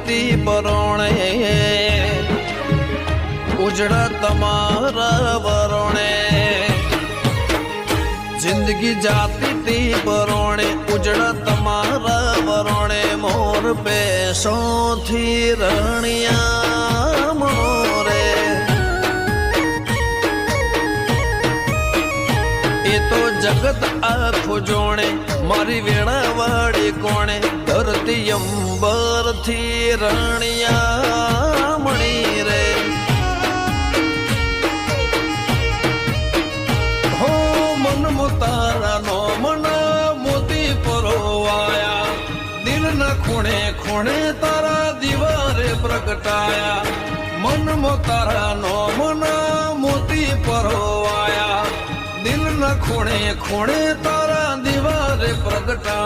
તી પરોણે ઉજળા તમારા વરોણે જિંદગી જાતી તી પરોણે ઉજળા તમારા વરોણે મોર પેશોથી રણિયા મોરે એ તો જગત આખું જોણે મારી વેળાવાળી કોણે ધરતી અંબરથી રણિયા મણી રે હો મન મોતારા નો મન મોતી પરોવાયા દિલના ખૂણે ખૂણે તારા દિવારે પ્રગટાયા મન મોતારા નો મન મોતી પરોવાયા દિલના ખૂણે ખૂણે તારા દિવારે પ્રગટા